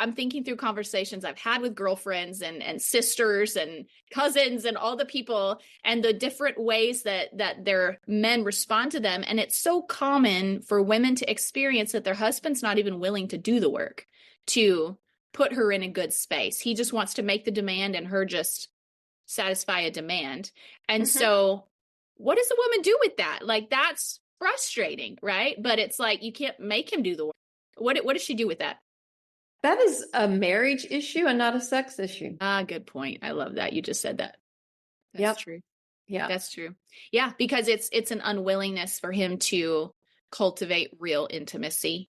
I'm thinking through conversations I've had with girlfriends and sisters and cousins and all the people and the different ways that their men respond to them. And it's so common for women to experience that their husband's not even willing to do the work to put her in a good space. He just wants to make the demand and her just satisfy a demand. And so what does a woman do with that? Like, that's frustrating, right? But it's like, you can't make him do the work. What does she do with that? That is a marriage issue and not a sex issue. Good point. I love that. You just said that. That's true. Yeah. That's true. Yeah. Because it's an unwillingness for him to cultivate real intimacy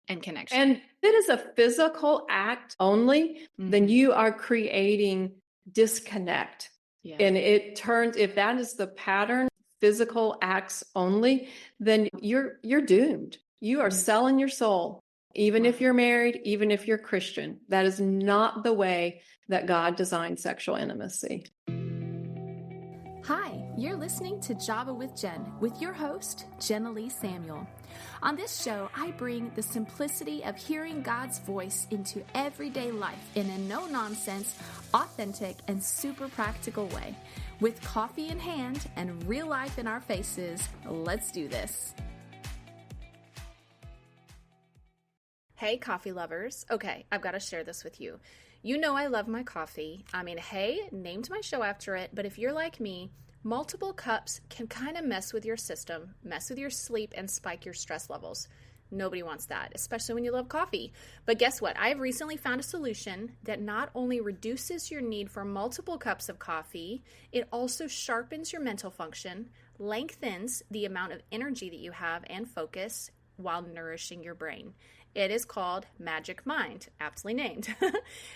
and connection. And if it is a physical act only, then you are creating disconnect. Yeah. And it turns, if that is the pattern, physical acts only, then you're doomed. You are selling your soul. Even if you're married, even if you're Christian, that is not the way that God designed sexual intimacy. Hi, you're listening to Java with Jen with your host, Jenna Lee Samuel. On this show, I bring the simplicity of hearing God's voice into everyday life in a no-nonsense, authentic, and super practical way. With coffee in hand and real life in our faces, let's do this. Hey, coffee lovers. Okay, I've got to share this with you. You know I love my coffee. I mean, hey, named my show after it, but if you're like me, multiple cups can kind of mess with your system, mess with your sleep, and spike your stress levels. Nobody wants that, especially when you love coffee. But guess what? I've recently found a solution that not only reduces your need for multiple cups of coffee, it also sharpens your mental function, lengthens the amount of energy that you have and focus while nourishing your brain. It is called Magic Mind, aptly named.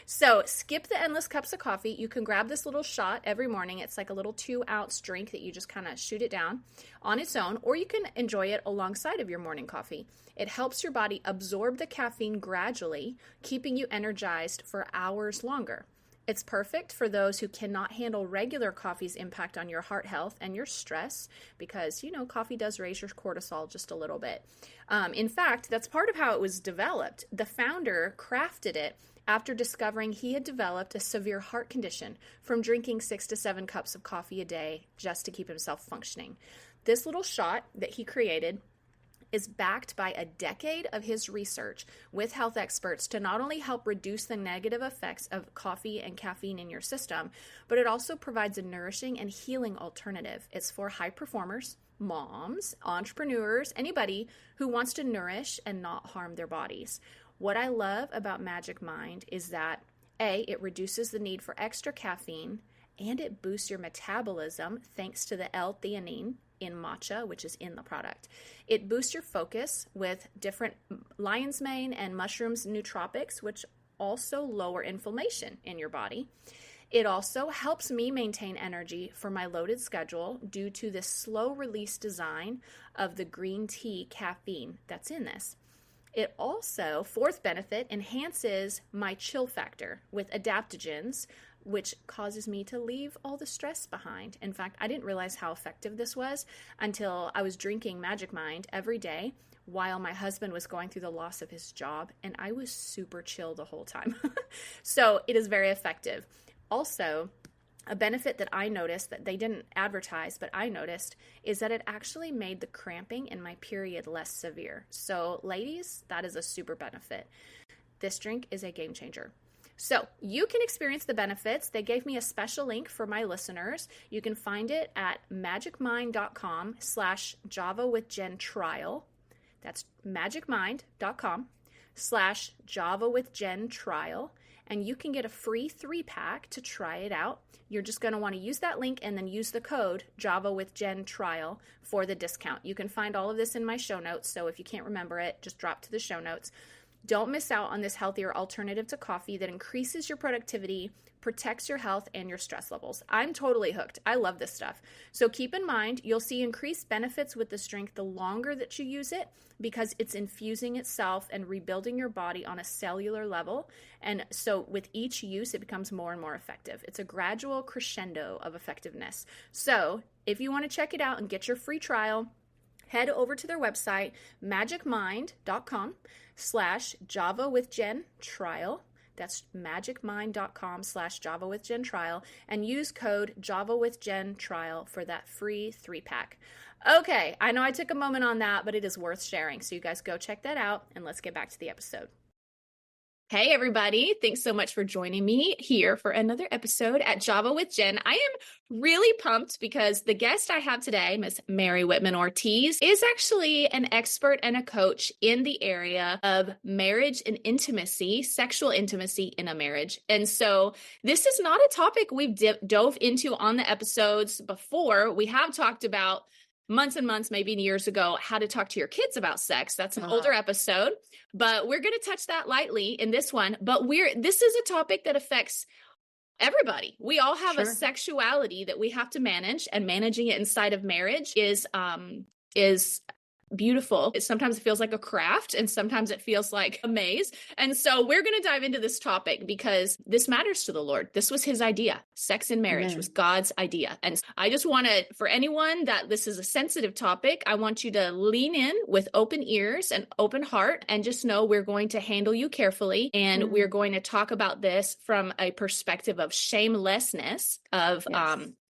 So skip the endless cups of coffee. You can grab this little shot every morning. It's like a little 2-ounce drink that you just kind of shoot it down on its own, or you can enjoy it alongside of your morning coffee. It helps your body absorb the caffeine gradually, keeping you energized for hours longer. It's perfect for those who cannot handle regular coffee's impact on your heart health and your stress because, you know, coffee does raise your cortisol just a little bit. In fact, that's part of how it was developed. The founder crafted it after discovering he had developed a severe heart condition from drinking 6 to 7 cups of coffee a day just to keep himself functioning. This little shot that he created is backed by a decade of his research with health experts to not only help reduce the negative effects of coffee and caffeine in your system, but it also provides a nourishing and healing alternative. It's for high performers, moms, entrepreneurs, anybody who wants to nourish and not harm their bodies. What I love about Magic Mind is that A, it reduces the need for extra caffeine, and it boosts your metabolism thanks to the L-theanine in matcha, which is in the product. It boosts your focus with different lion's mane and mushrooms nootropics, which also lower inflammation in your body. It also helps me maintain energy for my loaded schedule due to the slow release design of the green tea caffeine that's in this. It also, fourth benefit, enhances my chill factor with adaptogens, which causes me to leave all the stress behind. In fact, I didn't realize how effective this was until I was drinking Magic Mind every day while my husband was going through the loss of his job, and I was super chill the whole time. So it is very effective. Also, a benefit that I noticed that they didn't advertise, but I noticed, is that it actually made the cramping in my period less severe. So ladies, that is a super benefit. This drink is a game changer. So you can experience the benefits. They gave me a special link for my listeners. You can find it at magicmind.com/JavaWithJenTrial. That's magicmind.com/JavaWithJenTrial. And you can get a free 3-pack to try it out. You're just going to want to use that link and then use the code JavaWithJenTrial for the discount. You can find all of this in my show notes. So if you can't remember it, just drop to the show notes. Don't miss out on this healthier alternative to coffee that increases your productivity, protects your health, and your stress levels. I'm totally hooked. I love this stuff. So keep in mind, you'll see increased benefits with this drink the longer that you use it because it's infusing itself and rebuilding your body on a cellular level. And so with each use, it becomes more and more effective. It's a gradual crescendo of effectiveness. So if you want to check it out and get your free trial, head over to their website, magicmind.com/JavaWithJenTrial. That's magicmind.com/Java with Jen trial and use code Java with Jen trial for that free 3-pack. Okay, I know I took a moment on that, but it is worth sharing. So you guys go check that out and let's get back to the episode. Hey, everybody. Thanks so much for joining me here for another episode at Java with Jen. I am really pumped because the guest I have today, Miss Mary Whitman Ortiz, is actually an expert and a coach in the area of marriage and intimacy, sexual intimacy in a marriage. And so this is not a topic we've dove into on the episodes before. We have talked about months and months, maybe years ago, how to talk to your kids about sex. That's an older episode, but we're going to touch that lightly in this one. But this is a topic that affects everybody. We all have a sexuality that we have to manage, and managing it inside of marriage is beautiful. Sometimes it feels like a craft, and sometimes it feels like a maze. And so we're going to dive into this topic because this matters to the Lord. This was his idea. Sex in marriage was God's idea. And I just want to, for anyone that this is a sensitive topic, I want you to lean in with open ears and open heart, and just know we're going to handle you carefully. And we're going to talk about this from a perspective of shamelessness, of,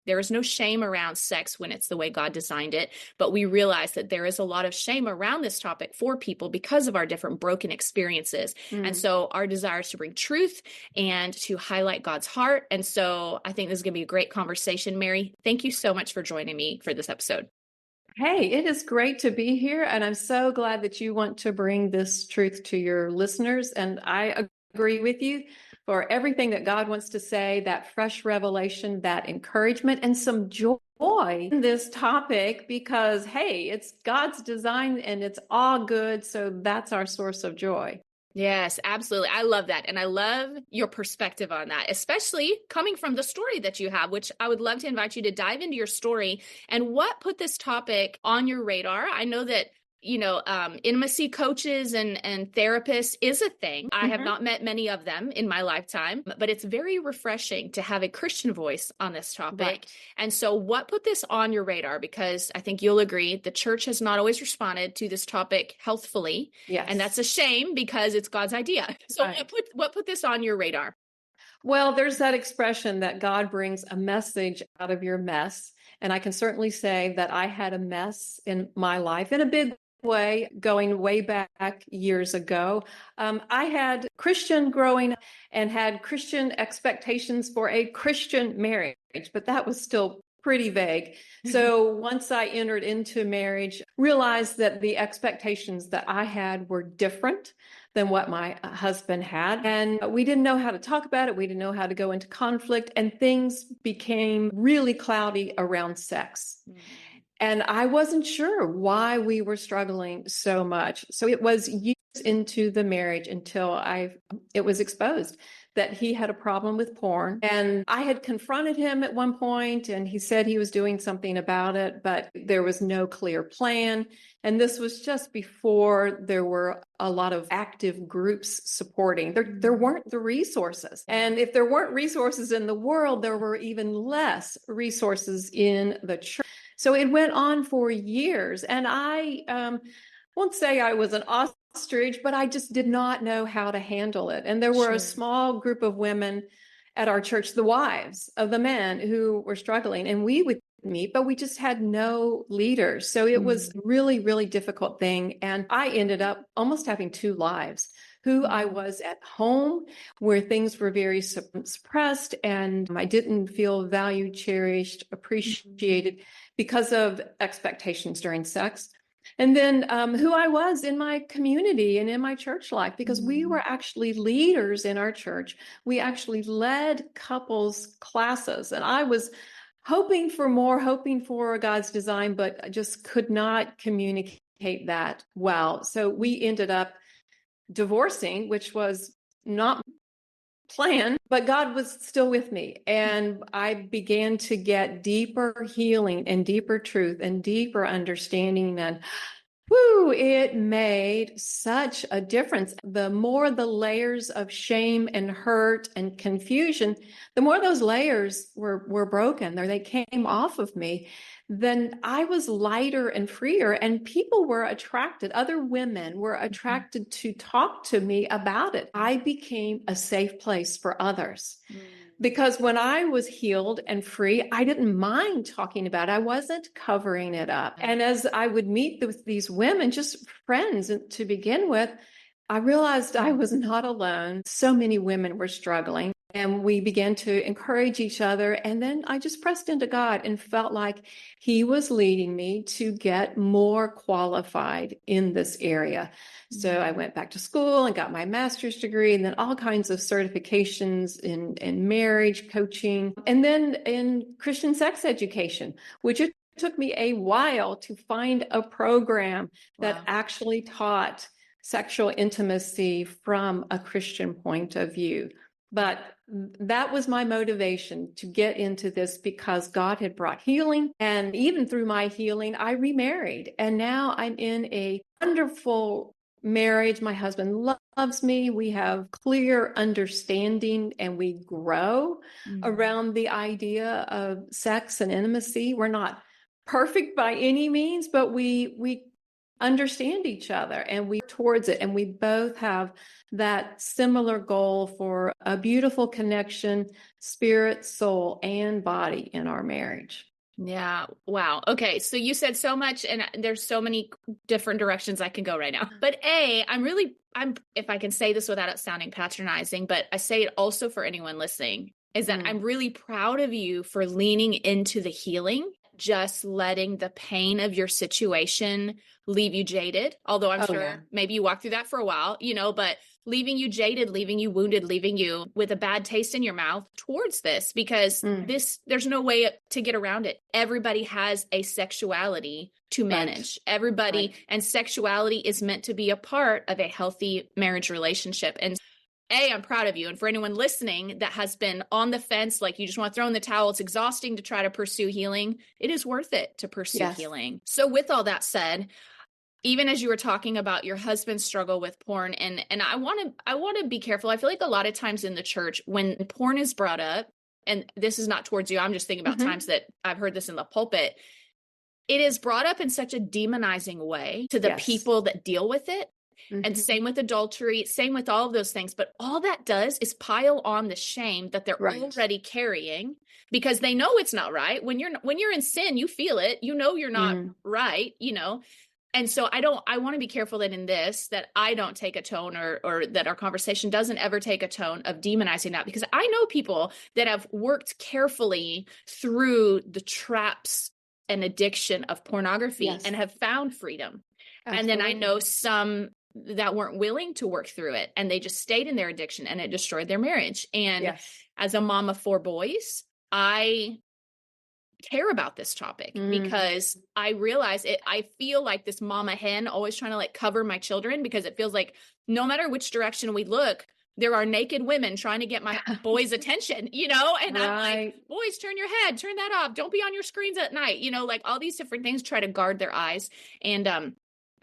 there is no shame around sex when it's the way God designed it, but we realize that there is a lot of shame around this topic for people because of our different broken experiences. And so our desire is to bring truth and to highlight God's heart. And so I think this is going to be a great conversation. Mary, thank you so much for joining me for this episode. Hey, it is great to be here. And I'm so glad that you want to bring this truth to your listeners. And I agree with you. For everything that God wants to say, that fresh revelation, that encouragement, and some joy in this topic, because, hey, it's God's design and it's all good. So that's our source of joy. Yes, absolutely. I love that. And I love your perspective on that, especially coming from the story that you have, which I would love to invite you to dive into your story and what put this topic on your radar. I know that intimacy coaches and therapists is a thing. I have not met many of them in my lifetime, but it's very refreshing to have a Christian voice on this topic. Right. And so what put this on your radar? Because I think you'll agree, the church has not always responded to this topic healthfully. Yes. And that's a shame because it's God's idea. So what put this on your radar? Well, there's that expression that God brings a message out of your mess. And I can certainly say that I had a mess in my life in a big way, going way back years ago. I had Christian growing and had Christian expectations for a Christian marriage, but that was still pretty vague. So once I entered into marriage, realized that the expectations that I had were different than what my husband had. And we didn't know how to talk about it. We didn't know how to go into conflict, and things became really cloudy around sex. And I wasn't sure why we were struggling so much. So it was years into the marriage until it was exposed that he had a problem with porn. And I had confronted him at one point, and he said he was doing something about it, but there was no clear plan. And this was just before there were a lot of active groups supporting. There weren't the resources. And if there weren't resources in the world, there were even less resources in the church. So it went on for years, and I won't say I was an ostrich, but I just did not know how to handle it. And there were a small group of women at our church, the wives of the men who were struggling, and we would meet, but we just had no leaders. So it was really, really difficult thing. And I ended up almost having two lives. Who I was at home, where things were very suppressed, and I didn't feel valued, cherished, appreciated because of expectations during sex. And then who I was in my community and in my church life, because we were actually leaders in our church. We actually led couples classes, and I was hoping for more, hoping for God's design, but I just could not communicate that well. So we ended up divorcing, which was not planned, but God was still with me. And I began to get deeper healing and deeper truth and deeper understanding. And Whew, it made such a difference. The more the layers of shame and hurt and confusion, the more those layers were broken, or they came off of me, then I was lighter and freer. And people were attracted, other women were attracted to talk to me about it. I became a safe place for others. Because when I was healed and free, I didn't mind talking about it. I wasn't covering it up. And as I would meet with these women, just friends to begin with, I realized I was not alone. So many women were struggling. And we began to encourage each other. And then I just pressed into God and felt like He was leading me to get more qualified in this area. So I went back to school and got my master's degree, and then all kinds of certifications in marriage coaching, and then in Christian sex education, which it took me a while to find a program that actually taught sexual intimacy from a Christian point of view. But that was my motivation to get into this, because God had brought healing. And even through my healing, I remarried. And now I'm in a wonderful marriage. My husband loves me. We have clear understanding, and we grow around the idea of sex and intimacy. We're not perfect by any means, but we understand each other, and we towards it, and we both have that similar goal for a beautiful connection, spirit, soul, and body in our marriage. Yeah. Wow. Okay. So you said so much, and there's so many different directions I can go right now. But I'm, if I can say this without it sounding patronizing, but I say it also for anyone listening, is that I'm really proud of you for leaning into the healing, just letting the pain of your situation leave you jaded. Although I'm sure maybe you walked through that for a while, but leaving you jaded, leaving you wounded, leaving you with a bad taste in your mouth towards this, because there's no way to get around it. Everybody has a sexuality to manage. Everybody, and sexuality is meant to be a part of a healthy marriage relationship. And I'm proud of you. And for anyone listening that has been on the fence, like you just want to throw in the towel, it's exhausting to try to pursue healing. It is worth it to pursue healing. So with all that said, even as you were talking about your husband's struggle with porn, and I want to be careful. I feel like a lot of times in the church, when porn is brought up, and this is not towards you, I'm just thinking about times that I've heard this in the pulpit, it is brought up in such a demonizing way to the people that deal with it. And same with adultery, same with all of those things. But all that does is pile on the shame that they're already carrying, because they know it's not right. When you're in sin, you feel it, you're not right, And so I want to be careful that in this, that I don't take a tone, or that our conversation doesn't ever take a tone of demonizing that, because I know people that have worked carefully through the traps and addiction of pornography and have found freedom. Absolutely. And then I know some that weren't willing to work through it, and they just stayed in their addiction, and it destroyed their marriage. And as a mom of 4 boys, I care about this topic because I realize it. I feel like this mama hen always trying to like cover my children, because it feels like no matter which direction we look, there are naked women trying to get my boys' attention, and I'm like, boys, turn your head, turn that off. Don't be on your screens at night, like all these different things try to guard their eyes.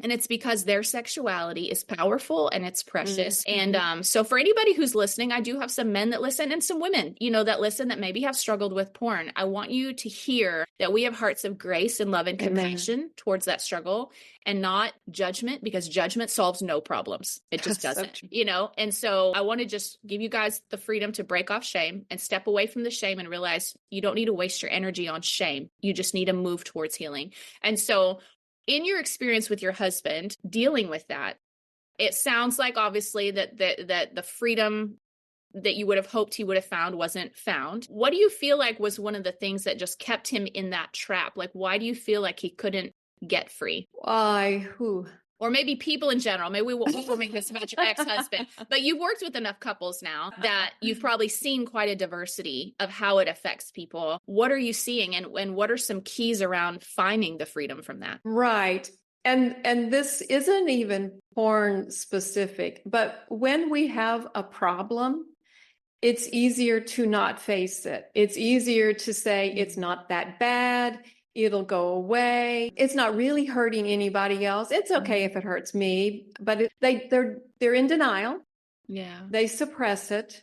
And it's because their sexuality is powerful and it's precious. And so for anybody who's listening, I do have some men that listen and some women, that listen, that maybe have struggled with porn. I want you to hear that we have hearts of grace and love and compassion towards that struggle, and not judgment, because judgment solves no problems. It just doesn't, And so I want to just give you guys the freedom to break off shame and step away from the shame and realize you don't need to waste your energy on shame. You just need to move towards healing. And so in your experience with your husband dealing with that, it sounds like obviously that the freedom that you would have hoped he would have found wasn't found. What do you feel like was one of the things that just kept him in that trap? Like, why do you feel like he couldn't get free? Or maybe people in general. Maybe we will make this about your ex-husband. But you've worked with enough couples now that you've probably seen quite a diversity of how it affects people. What are you seeing, and what are some keys around finding the freedom from that? Right. And this isn't even porn specific, but when we have a problem, it's easier to not face it. It's easier to say it's not that bad. It'll go away. It's not really hurting anybody else. It's okay if it hurts me, but they're in denial. Yeah. They suppress it,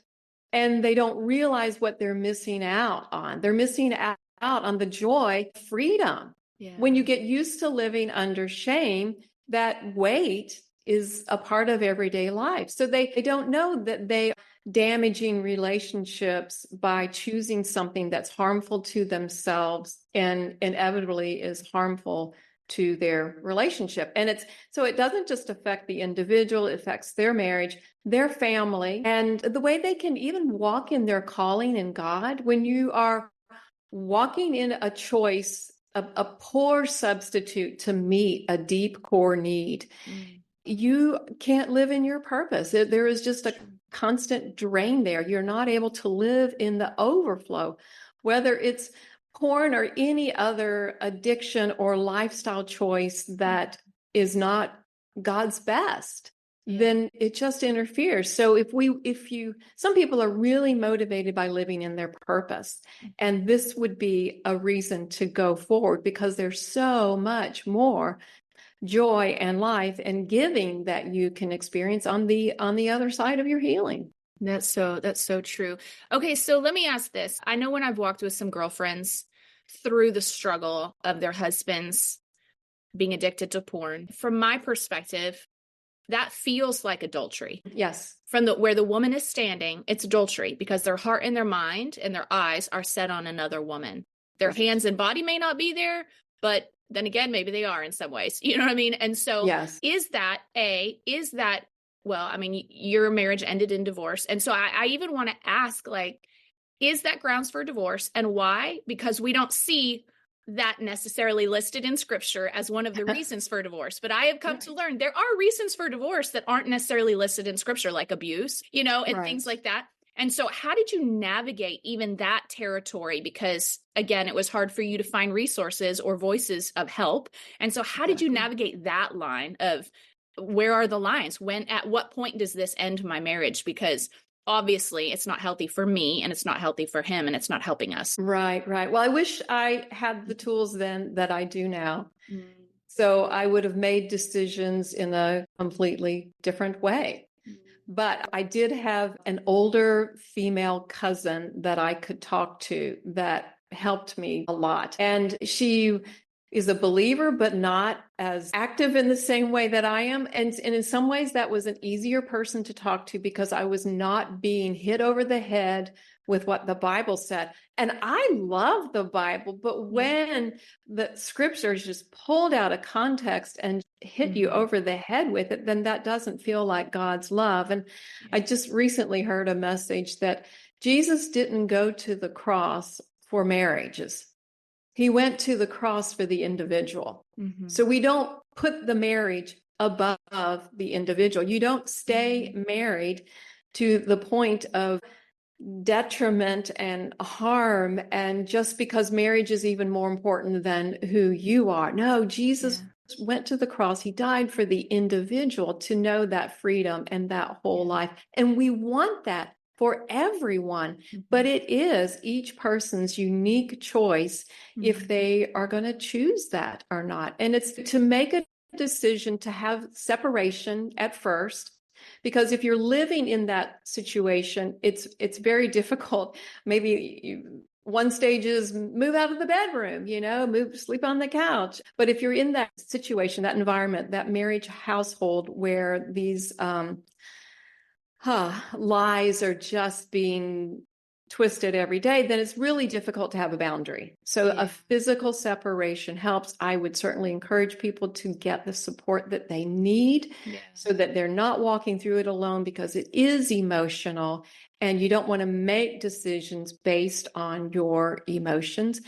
and they don't realize what they're missing out on. They're missing out on the joy, freedom. Yeah. When you get used to living under shame, that weight is a part of everyday life. So they don't know that they are damaging relationships by choosing something that's harmful to themselves and inevitably is harmful to their relationship. And it doesn't just affect the individual, it affects their marriage, their family, and the way they can even walk in their calling in God. When you are walking in a choice, a poor substitute to meet a deep core need, you can't live in your purpose. There is just a constant drain there. You're not able to live in the overflow, whether it's porn or any other addiction or lifestyle choice that is not God's best. Then it just interferes. So some people are really motivated by living in their purpose, and this would be a reason to go forward because there's so much more joy and life and giving that you can experience on the other side of your healing. That's so true. Okay, so let me ask this. I know when I've walked with some girlfriends through the struggle of their husbands being addicted to porn, from my perspective, that feels like adultery. Yes. From where the woman is standing, it's adultery because their heart and their mind and their eyes are set on another woman. Their hands and body may not be there, but then again, maybe they are in some ways. You know what I mean? And so yes. Well, I mean, your marriage ended in divorce. And so I even want to ask, like, is that grounds for divorce and why? Because we don't see that necessarily listed in scripture as one of the reasons for divorce. But I have come to learn there are reasons for divorce that aren't necessarily listed in scripture, like abuse, and things like that. And so how did you navigate even that territory? Because again, it was hard for you to find resources or voices of help. And so how did you navigate that line of where are the lines? At what point does this end my marriage? Because obviously it's not healthy for me and it's not healthy for him and it's not helping us. Right. Well, I wish I had the tools then that I do now. So I would have made decisions in a completely different way. But I did have an older female cousin that I could talk to that helped me a lot. And she is a believer, but not as active in the same way that I am. And in some ways, that was an easier person to talk to because I was not being hit over the head with what the Bible said. And I love the Bible, but when the scriptures just pulled out of context and hit you over the head with it, then that doesn't feel like God's love. And I just recently heard a message that Jesus didn't go to the cross for marriages. He went to the cross for the individual. So we don't put the marriage above the individual. You don't stay married to the point of detriment and harm, and just because marriage is even more important than who you are. No, Jesus went to the cross. He died for the individual to know that freedom and that whole life. And we want that for everyone, but it is each person's unique choice if they are going to choose that or not. And it's to make a decision to have separation at first, because if you're living in that situation, it's very difficult. Maybe one stage is move out of the bedroom, sleep on the couch. But if you're in that situation, that environment, that marriage household where these lies are just being twisted every day, then it's really difficult to have a boundary. So a physical separation helps. I would certainly encourage people to get the support that they need so that they're not walking through it alone, because it is emotional and you don't want to make decisions based on your emotions.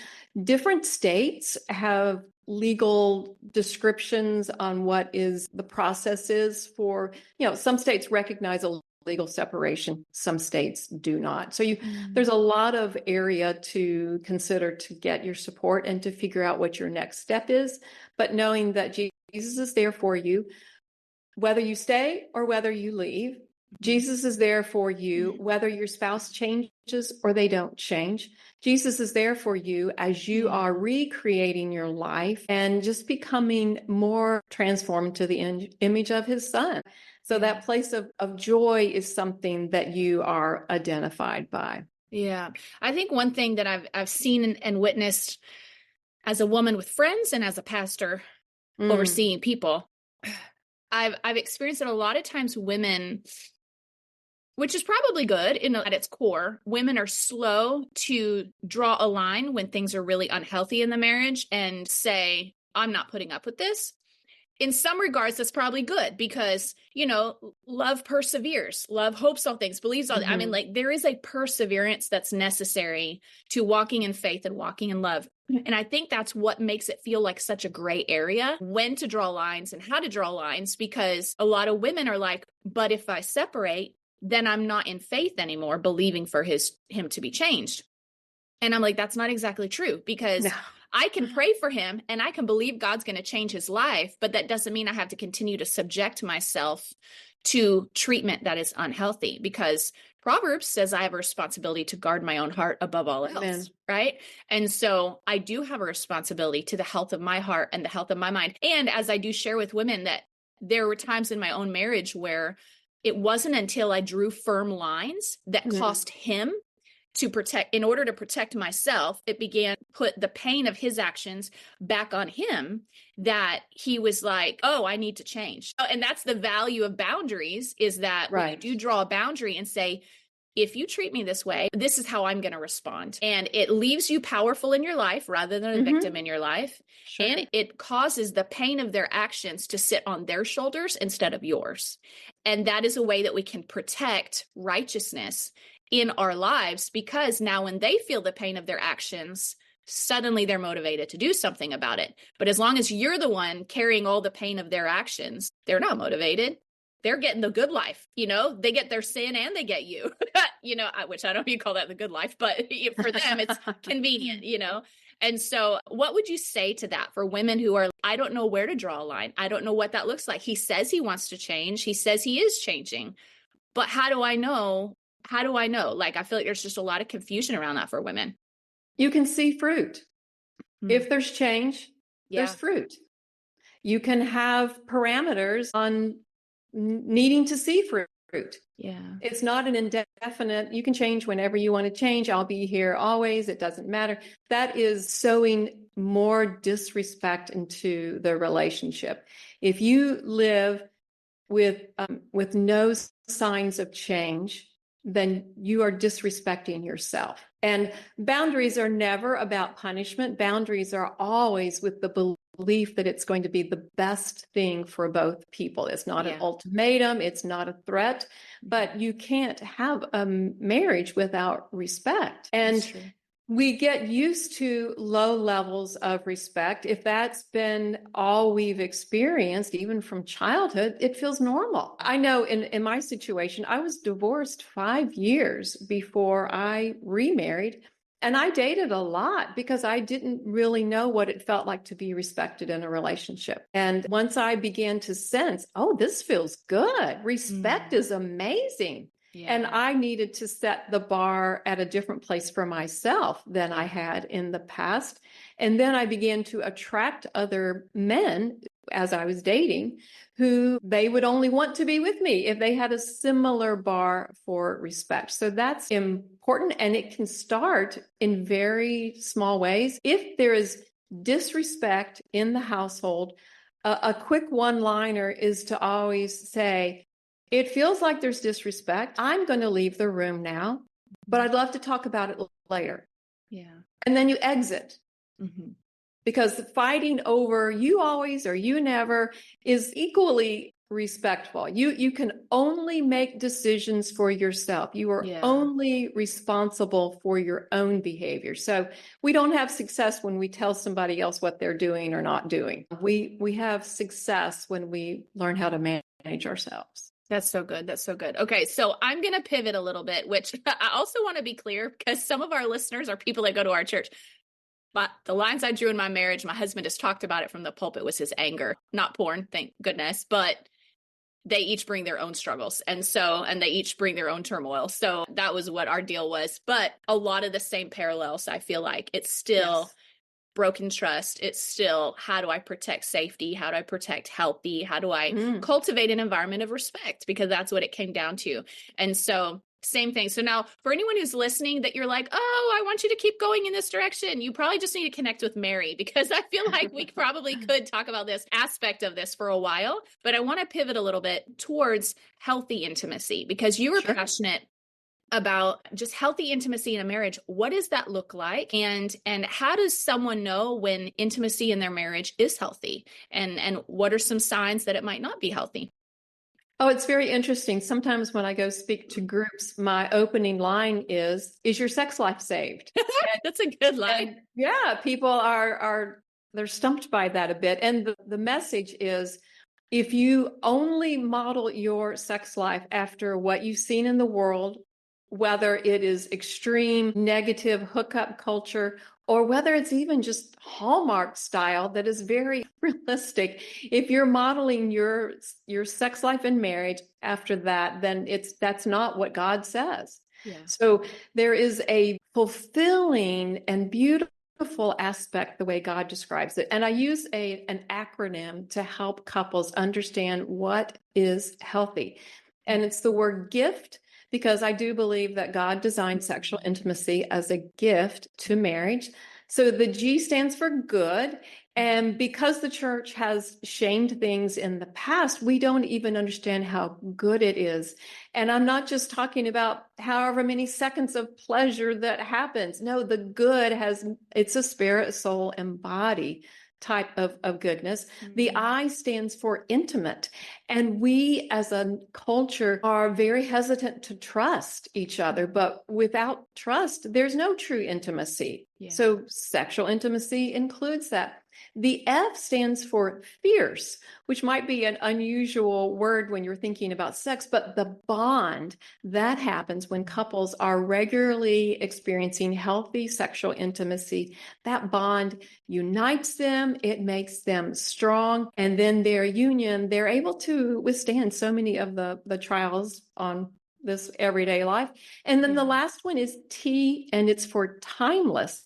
Different states have legal descriptions on what is the process is for, some states recognize a legal separation, some states do not. So there's a lot of area to consider to get your support and to figure out what your next step is, but knowing that Jesus is there for you, whether you stay or whether you leave. Jesus is there for you, whether your spouse changes or they don't change. Jesus is there for you as you are recreating your life and just becoming more transformed to the image of his son. So that place of joy is something that you are identified by. Yeah. I think one thing that I've seen and witnessed as a woman with friends and as a pastor overseeing people, I've experienced that a lot of times women, which is probably good at its core, women are slow to draw a line when things are really unhealthy in the marriage and say, I'm not putting up with this. In some regards, that's probably good because, love perseveres, love hopes all things, believes all. I mean, like there is a perseverance that's necessary to walking in faith and walking in love. And I think that's what makes it feel like such a gray area, when to draw lines and how to draw lines, because a lot of women are like, but if I separate, then I'm not in faith anymore, believing for him to be changed. And I'm like, that's not exactly true, because I can pray for him and I can believe God's going to change his life, but that doesn't mean I have to continue to subject myself to treatment that is unhealthy, because Proverbs says I have a responsibility to guard my own heart above all else, right? And so I do have a responsibility to the health of my heart and the health of my mind. And as I do share with women, that there were times in my own marriage where it wasn't until I drew firm lines that cost him to protect, in order to protect myself, it began to put the pain of his actions back on him, that he was like, oh, I need to change. And that's the value of boundaries, is that when you do draw a boundary and say, if you treat me this way, this is how I'm going to respond. And it leaves you powerful in your life rather than a victim in your life. Sure. And it causes the pain of their actions to sit on their shoulders instead of yours. And that is a way that we can protect righteousness in our lives, because now when they feel the pain of their actions, suddenly they're motivated to do something about it. But as long as you're the one carrying all the pain of their actions, they're not motivated. They're getting the good life. They get their sin and they get you, which I don't even call that the good life, but for them, it's convenient, And so what would you say to that for women who are, I don't know where to draw a line. I don't know what that looks like. He says he wants to change. He says he is changing, but how do I know? Like, I feel like there's just a lot of confusion around that for women. You can see fruit. If there's change, there's fruit. You can have parameters on needing to see fruit. Yeah. It's not an indefinite, you can change whenever you want to change. I'll be here always. It doesn't matter. That is sowing more disrespect into the relationship. If you live with no signs of change, then you are disrespecting yourself. And boundaries are never about punishment. Boundaries are always with the belief that it's going to be the best thing for both people. It's not an ultimatum. It's not a threat, but you can't have a marriage without respect. And we get used to low levels of respect. If that's been all we've experienced, even from childhood, it feels normal. I know in my situation, I was divorced 5 years before I remarried. And I dated a lot because I didn't really know what it felt like to be respected in a relationship. And once I began to sense, oh, this feels good. Respect is amazing. Yeah. And I needed to set the bar at a different place for myself than I had in the past. And then I began to attract other men as I was dating, who they would only want to be with me if they had a similar bar for respect. So that's important. And it can start in very small ways. If there is disrespect in the household, a quick one-liner is to always say, it feels like there's disrespect. I'm going to leave the room now, but I'd love to talk about it later. Yeah. And then you exit. Mm-hmm. Because fighting over you always or you never is equally respectful. You can only make decisions for yourself. You are only responsible for your own behavior. So we don't have success when we tell somebody else what they're doing or not doing. We have success when we learn how to manage ourselves. That's so good. That's so good. Okay. So I'm going to pivot a little bit, which I also want to be clear, because some of our listeners are people that go to our church. But the lines I drew in my marriage, my husband has talked about it from the pulpit, was his anger, not porn, thank goodness. But they each bring their own struggles. And they each bring their own turmoil. So that was what our deal was. But a lot of the same parallels, I feel like. It's still broken trust. It's still, how do I protect safety? How do I protect healthy? How do I cultivate an environment of respect? Because that's what it came down to. And so same thing. So now for anyone who's listening that you're like, oh, I want you to keep going in this direction, you probably just need to connect with Mary, because I feel like we probably could talk about this aspect of this for a while. But I want to pivot a little bit towards healthy intimacy, because you were passionate about just healthy intimacy in a marriage. What does that look like? And how does someone know when intimacy in their marriage is healthy? And what are some signs that it might not be healthy? Oh, it's very interesting. Sometimes when I go speak to groups, my opening line is your sex life saved? That's a good line. Yeah, people they're stumped by that a bit. And the message is, if you only model your sex life after what you've seen in the world, whether it is extreme negative hookup culture, or whether it's even just Hallmark style that is very realistic, if you're modeling your sex life and marriage after that, then that's not what God says. Yeah. So there is a fulfilling and beautiful aspect the way God describes it. And I use an acronym to help couples understand what is healthy. And it's the word gift, because I do believe that God designed sexual intimacy as a gift to marriage. So the G stands for good. And because the church has shamed things in the past, we don't even understand how good it is. And I'm not just talking about however many seconds of pleasure that happens. No, the good it's a spirit, soul, and body type of goodness. The I stands for intimate. And we as a culture are very hesitant to trust each other, but without trust, there's no true intimacy. Yeah. So sexual intimacy includes that. The F stands for fierce, which might be an unusual word when you're thinking about sex, but the bond that happens when couples are regularly experiencing healthy sexual intimacy, that bond unites them, it makes them strong, and then their union, they're able to withstand so many of the trials on this everyday life. And then the last one is T, and it's for timeless.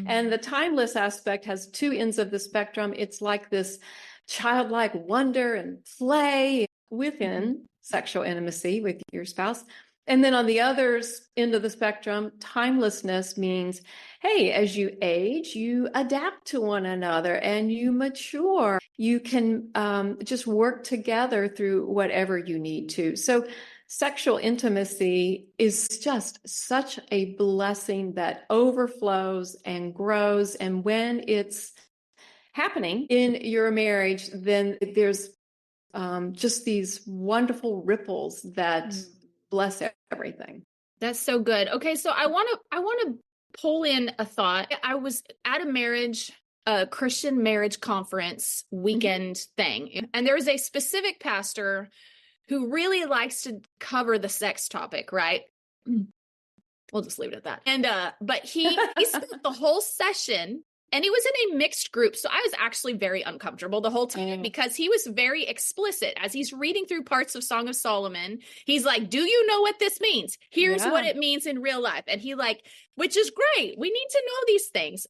And the timeless aspect has two ends of the spectrum. It's like this childlike wonder and play within sexual intimacy with your spouse. And then on the other end of the spectrum, timelessness means, hey, as you age, you adapt to one another and you mature. You can just work together through whatever you need to. So sexual intimacy is just such a blessing that overflows and grows. And when it's happening in your marriage, then there's just these wonderful ripples that bless everything. That's so good. Okay, so I want to pull in a thought. I was at a Christian marriage conference weekend thing, and there was a specific pastor who really likes to cover the sex topic, right? We'll just leave it at that. And but he spent the whole session, and he was in a mixed group. So I was actually very uncomfortable the whole time because he was very explicit. As he's reading through parts of Song of Solomon, he's like, do you know what this means? Here's what it means in real life. And he which is great. We need to know these things.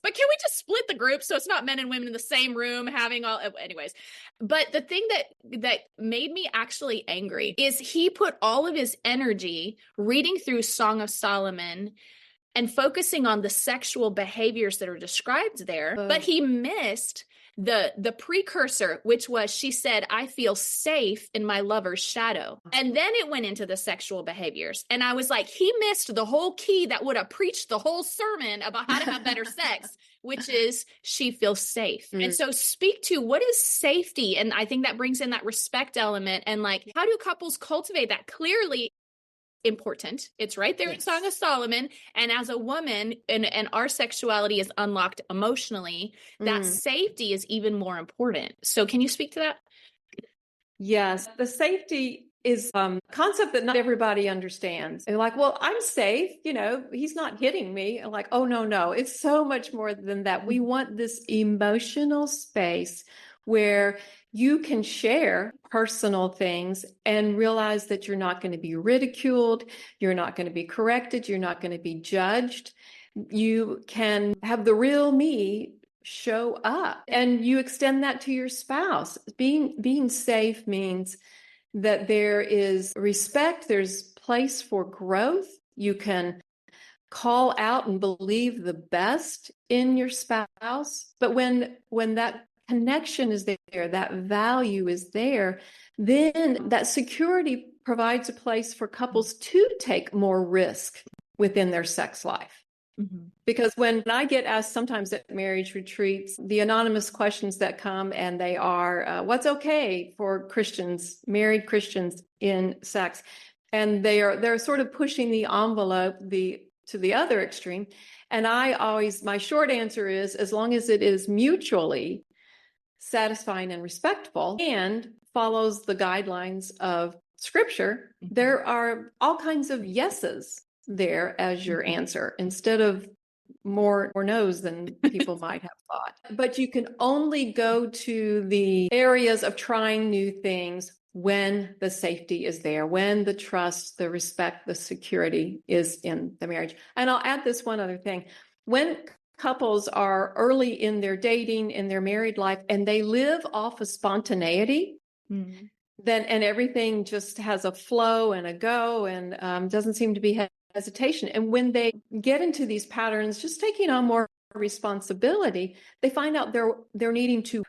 But can we just split the group so it's not men and women in the same room having anyways. But the thing that made me actually angry is he put all of his energy reading through Song of Solomon and focusing on the sexual behaviors that are described there, but he missed the precursor, which was, she said, I feel safe in my lover's shadow. And then it went into the sexual behaviors. And I was like, he missed the whole key that would have preached the whole sermon about how to have better sex, which is she feels safe. And so speak to what is safety. And I think that brings in that respect element. And how do couples cultivate that? Clearly important. It's right there in Song of Solomon. And as a woman, and our sexuality is unlocked emotionally, that safety is even more important. So can you speak to that? Yes. The safety is a concept that not everybody understands. They're like, well, I'm safe. He's not hitting me. I'm like, oh, no. It's so much more than that. We want this emotional space where you can share personal things and realize that you're not going to be ridiculed, you're not going to be corrected, you're not going to be judged. You can have the real me show up, and you extend that to your spouse. Being safe means that there is respect, there's place for growth. You can call out and believe the best in your spouse. But when that connection is there, that value is there, then that security provides a place for couples to take more risk within their sex life. Mm-hmm. Because when I get asked sometimes at marriage retreats, the anonymous questions that come, and they are, what's okay for Christians, married Christians in sex? And they're sort of pushing the envelope to the other extreme. And my short answer is, as long as it is mutually satisfying and respectful and follows the guidelines of Scripture, there are all kinds of yeses there as your answer, instead of more no's than people might have thought. But you can only go to the areas of trying new things when the safety is there, when the trust, the respect, the security is in the marriage. And I'll add this one other thing. When couples are early in their dating, in their married life, and they live off of spontaneity, then and everything just has a flow and a go, and doesn't seem to be hesitation. And when they get into these patterns, just taking on more responsibility, they find out they're needing to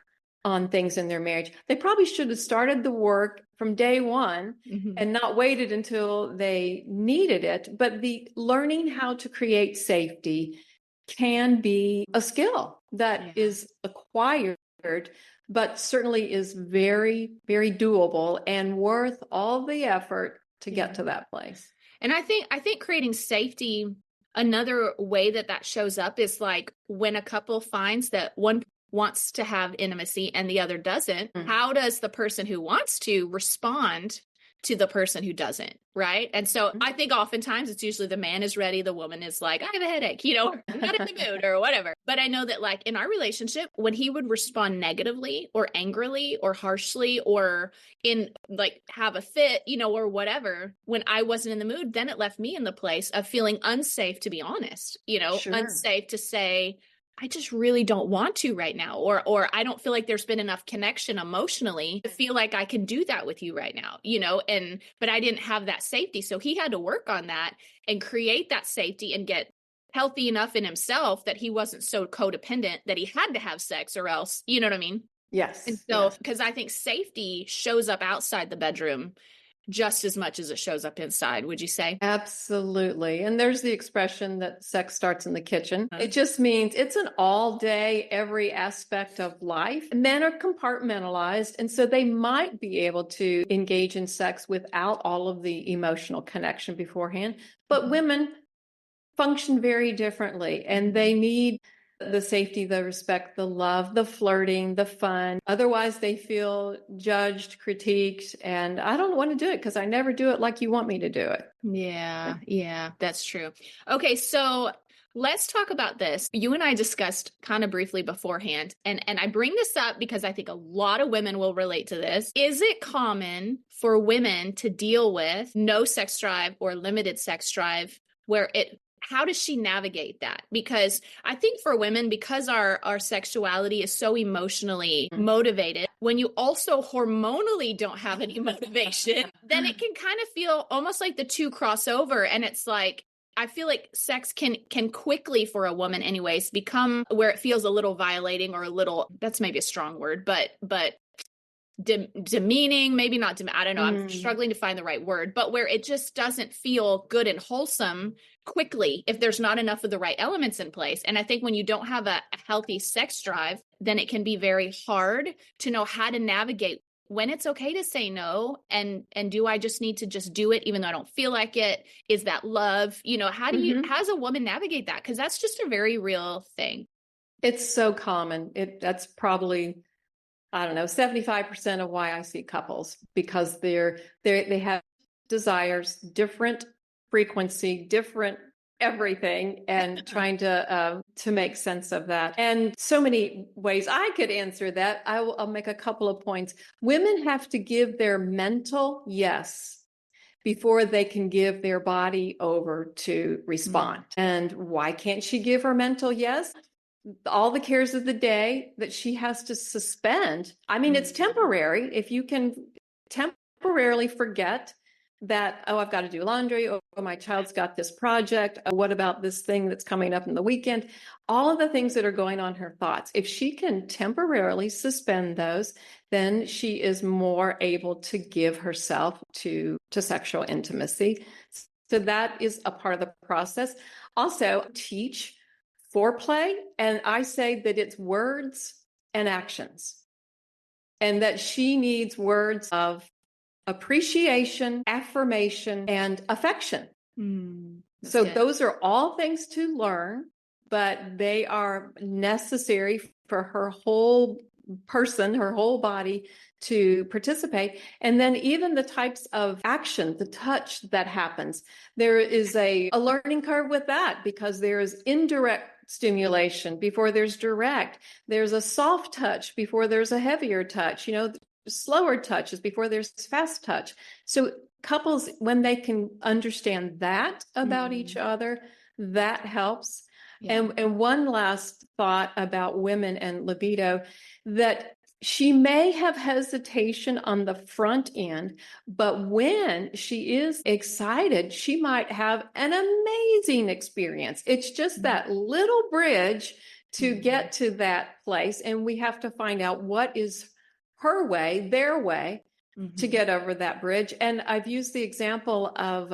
on things in their marriage. They probably should have started the work from day one and not waited until they needed it. But the learning how to create safety can be a skill that is acquired, but certainly is very, very doable and worth all the effort to get to that place. And I think creating safety, another way that shows up is like when a couple finds that one wants to have intimacy and the other doesn't, how does the person who wants to respond to the person who doesn't, right? And so I think oftentimes it's usually the man is ready, the woman is like, I have a headache, or I'm not in the mood or whatever. But I know that like in our relationship, when he would respond negatively or angrily or harshly or in like have a fit, or whatever, when I wasn't in the mood, then it left me in the place of feeling unsafe, to be honest, unsafe to say, I just really don't want to right now, or I don't feel like there's been enough connection emotionally to feel like I can do that with you right now, but I didn't have that safety. So he had to work on that and create that safety and get healthy enough in himself that he wasn't so codependent that he had to have sex or else, you know what I mean? Yes. And so, because I think safety shows up outside the bedroom just as much as it shows up inside, would you say? Absolutely. And there's the expression that sex starts in the kitchen. It just means it's an all day, every aspect of life. Men are compartmentalized, and so they might be able to engage in sex without all of the emotional connection beforehand. But women function very differently, and they need the safety, the respect, the love, the flirting, the fun. Otherwise, they feel judged, critiqued, and I don't want to do it because I never do it like you want me to do it. Yeah, that's true. Okay, so let's talk about this. You and I discussed kind of briefly beforehand, and I bring this up because I think a lot of women will relate to this. Is it common for women to deal with no sex drive or limited sex drive how does she navigate that? Because I think for women, because our sexuality is so emotionally motivated, when you also hormonally don't have any motivation, then it can kind of feel almost like the two cross over. And it's like, I feel like sex can quickly, for a woman anyways, become where it feels a little violating or a little, that's maybe a strong word, but demeaning, maybe not, I don't know. I'm struggling to find the right word, but where it just doesn't feel good and wholesome quickly if there's not enough of the right elements in place. And I think when you don't have a healthy sex drive, then it can be very hard to know how to navigate when it's okay to say no. And do I just need to just do it even though I don't feel like it? Is that love? How does a woman navigate that? Because that's just a very real thing. It's so common. That's probably, I don't know, 75% of why I see couples, because they have desires, different frequency, different everything and trying to make sense of that. And so many ways I could answer that. I'll make a couple of points. Women have to give their mental yes before they can give their body over to respond. And why can't she give her mental yes? All the cares of the day that she has to suspend. I mean, it's temporary. If you can temporarily forget that, oh, I've got to do laundry, oh, my child's got this project, oh, what about this thing that's coming up in the weekend? All of the things that are going on in her thoughts. If she can temporarily suspend those, then she is more able to give herself to sexual intimacy. So that is a part of the process. Also, teach foreplay, and I say that it's words and actions, and that she needs words of appreciation, affirmation, and affection. So good. Those are all things to learn, but they are necessary for her whole person, her whole body to participate. And then even the types of action, the touch that happens, there is a learning curve with that, because there is indirect stimulation before there's direct. There's a soft touch before there's a heavier touch, slower touches before there's fast touch. So couples, when they can understand that about each other, that helps. Yeah. And one last thought about women and libido, that she may have hesitation on the front end, but when she is excited, she might have an amazing experience. It's just that little bridge to get to that place. And we have to find out what is her way, their way, to get over that bridge. And I've used the example of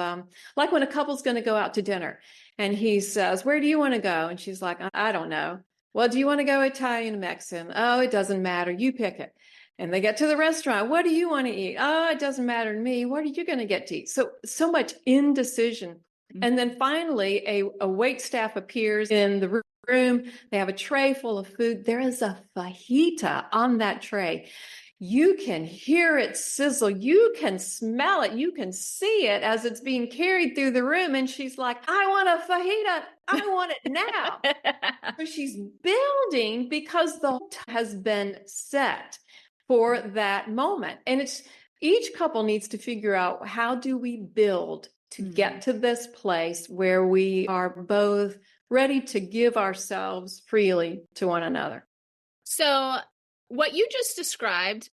like when a couple's going to go out to dinner and he says, "Where do you want to go?" And she's like, "I don't know." "Well, do you want to go Italian, Mexican?" "Oh, it doesn't matter. You pick it." And they get to the restaurant. "What do you want to eat?" "Oh, it doesn't matter to me. What are you going to get to eat?" So much indecision. And then finally, a wait staff appears in the room. They have a tray full of food. There is a fajita on that tray. You can hear it sizzle. You can smell it. You can see it as it's being carried through the room. And she's like, "I want a fajita. I want it now." So she's building because the whole has been set for that moment. And it's each couple needs to figure out, how do we build to get to this place where we are both ready to give ourselves freely to one another. So what you just described,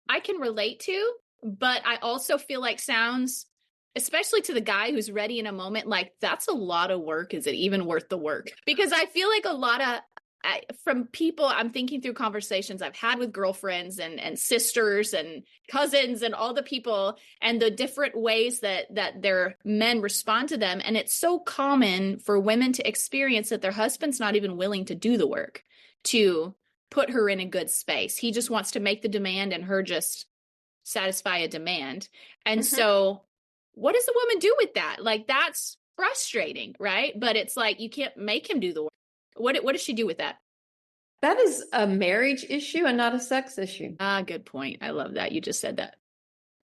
I can relate to, but I also feel like sounds, especially to the guy who's ready in a moment, like that's a lot of work. Is it even worth the work? Because I feel like a lot of, from people, I'm thinking through conversations I've had with girlfriends and sisters and cousins and all the people and the different ways that their men respond to them. And it's so common for women to experience that their husband's not even willing to do the work to put her in a good space. He just wants to make the demand and her just satisfy a demand. And so what does the woman do with that? Like, that's frustrating, right? But it's like, you can't make him do the work. What does she do with that? That is a marriage issue and not a sex issue. Good point. I love that. You just said that.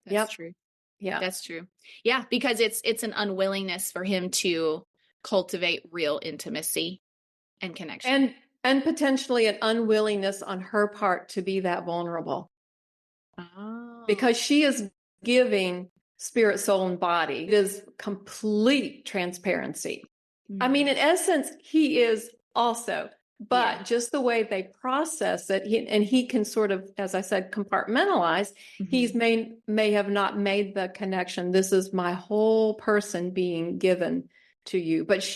That's true. Yeah. That's true. Yeah, because it's an unwillingness for him to cultivate real intimacy and connection. And potentially an unwillingness on her part to be that vulnerable. Oh. Because she is giving spirit, soul, and body. It is complete transparency. I mean, in essence, he is also, but just the way they process it, he can sort of, as I said, compartmentalize. He's may have not made the connection. This is my whole person being given to you. But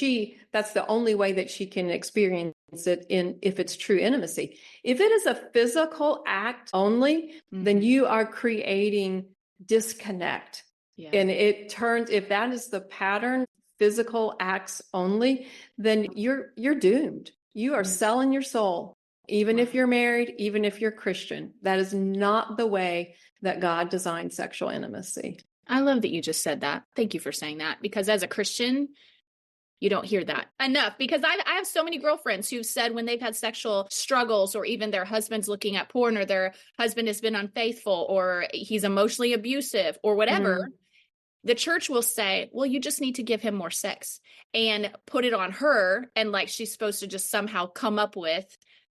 that's the only way that she can experience it if it's true intimacy. If it is a physical act only, then you are creating disconnect. Yeah. And if that is the pattern, physical acts only, then you're doomed. You are selling your soul, even if you're married, even if you're Christian. That is not the way that God designed sexual intimacy. I love that you just said that. Thank you for saying that, because as a Christian, you don't hear that enough, because I have so many girlfriends who've said when they've had sexual struggles, or even their husband's looking at porn, or their husband has been unfaithful, or he's emotionally abusive, or whatever, the church will say, well, you just need to give him more sex and put it on her. And like, she's supposed to just somehow come up with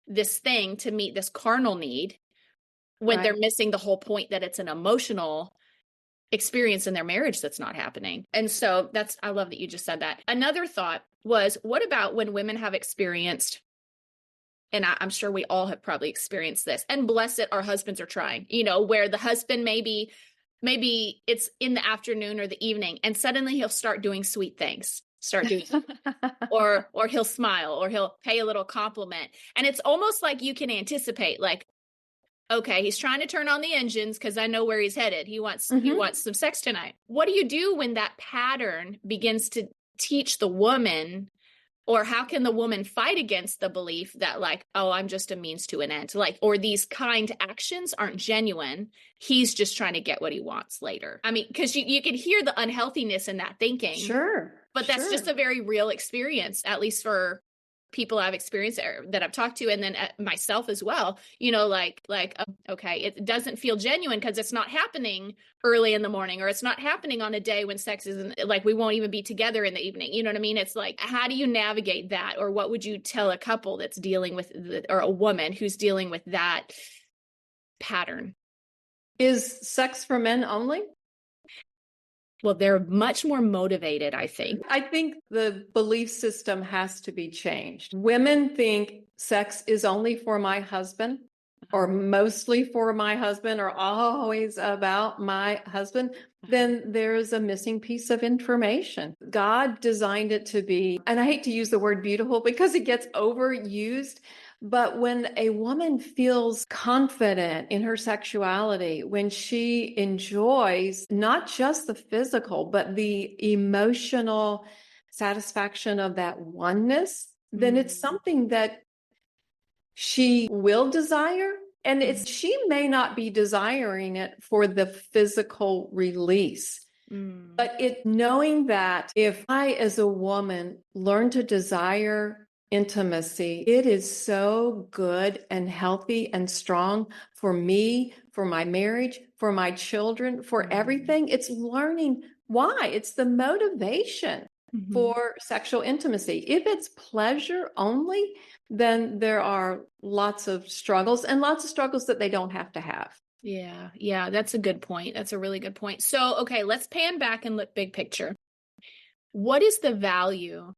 this thing to meet this carnal need when they're missing the whole point that it's an emotional experience in their marriage that's not happening. And so I love that you just said that. Another thought was, what about when women have experienced, and I'm sure we all have probably experienced this, and bless it, our husbands are trying, where the husband maybe it's in the afternoon or the evening, and suddenly he'll start doing sweet things, or he'll smile, or he'll pay a little compliment. And it's almost like you can anticipate, like, okay, he's trying to turn on the engines because I know where he's headed. He wants some sex tonight. What do you do when that pattern begins to teach the woman, or how can the woman fight against the belief that like, oh, I'm just a means to an end, like, or these kind actions aren't genuine. He's just trying to get what he wants later. I mean, because you can hear the unhealthiness in that thinking. Sure. But that's just a very real experience, at least for people I've experienced that I've talked to, and then myself as well, okay, it doesn't feel genuine because it's not happening early in the morning, or it's not happening on a day when sex isn't, like, we won't even be together in the evening. You know what I mean? It's like, how do you navigate that? Or what would you tell a couple that's dealing with, or a woman who's dealing with that pattern? Is sex for men only? Well, they're much more motivated, I think. I think the belief system has to be changed. Women think sex is only for my husband, or mostly for my husband, or always about my husband. Then there's a missing piece of information. God designed it to be, and I hate to use the word beautiful because it gets overused, but when a woman feels confident in her sexuality, when she enjoys not just the physical, but the emotional satisfaction of that oneness, then it's something that she will desire. And she may not be desiring it for the physical release. But knowing that if I, as a woman, learn to desire intimacy, it is so good and healthy and strong for me, for my marriage, for my children, for everything. It's learning why. It's the motivation for sexual intimacy. If it's pleasure only, then there are lots of struggles, and lots of struggles that they don't have to have. Yeah, that's a good point. That's a really good point. So, okay, let's pan back and look big picture. What is the value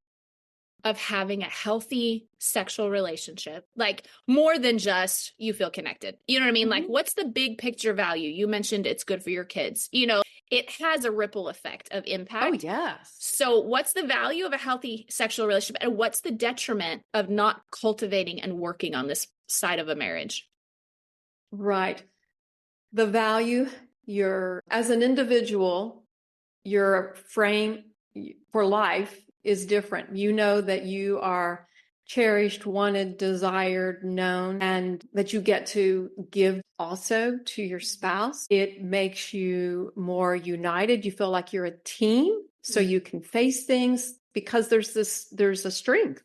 of having a healthy sexual relationship? Like, more than just you feel connected. You know what I mean? Like, what's the big picture value? You mentioned it's good for your kids. It has a ripple effect of impact. Oh, yes. So what's the value of a healthy sexual relationship, and what's the detriment of not cultivating and working on this side of a marriage? Right. The value, as an individual, your frame for life is different. You know that you are cherished, wanted, desired, known, and that you get to give also to your spouse. It makes you more united. You feel like you're a team, so you can face things because there's a strength.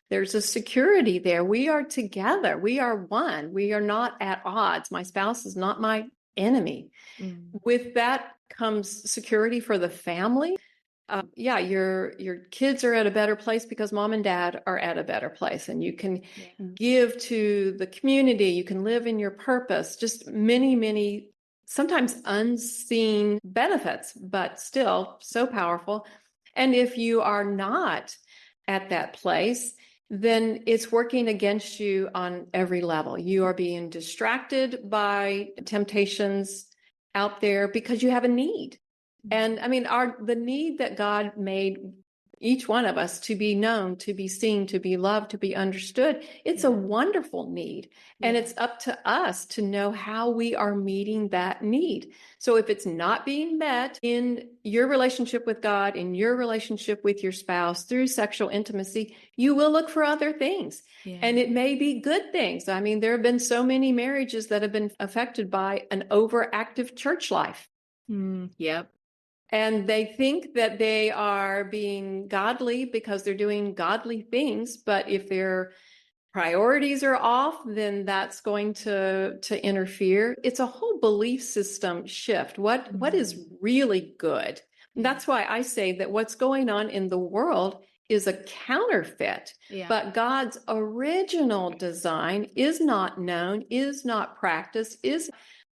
There's a security there. We are together. We are one. We are not at odds. My spouse is not my enemy. With that comes security for the family. Your kids are at a better place because mom and dad are at a better place, and you can give to the community. You can live in your purpose. Just many, many, sometimes unseen benefits, but still so powerful. And if you are not at that place, then it's working against you on every level. You are being distracted by temptations out there because you have a need. And I mean, the need that God made each one of us to be known, to be seen, to be loved, to be understood, it's a wonderful need. And it's up to us to know how we are meeting that need. So if it's not being met in your relationship with God, in your relationship with your spouse through sexual intimacy, you will look for other things. And it may be good things. I mean, there have been so many marriages that have been affected by an overactive church life. Yep. And they think that they are being godly because they're doing godly things. But if their priorities are off, then that's going to interfere. It's a whole belief system shift. What is really good? That's why I say that what's going on in the world is a counterfeit, but God's original design is not known, is not practiced, is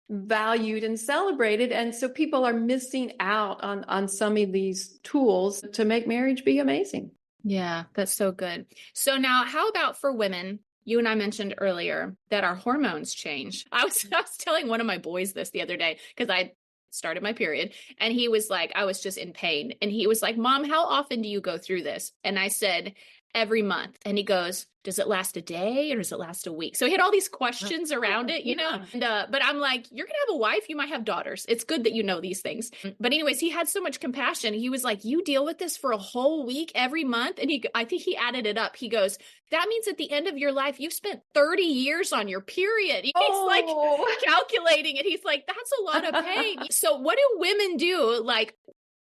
valued and celebrated. And so people are missing out on some of these tools to make marriage be amazing. Yeah, that's so good. So now how about for women? You and I mentioned earlier that our hormones change. I was telling one of my boys this the other day because I started my period and he was like, I was just in pain. And he was like, Mom, how often do you go through this? And I said, every month. And he goes, does it last a day or does it last a week? So he had all these questions around it, you know, and, but I'm like, you're going to have a wife. You might have daughters. It's good that you know these things. But anyways, he had so much compassion. He was like, you deal with this for a whole week every month. And I think he added it up. He goes, that means at the end of your life, you've spent 30 years on your period. He's like calculating it. He's like, that's a lot of pain. So what do women do? Like,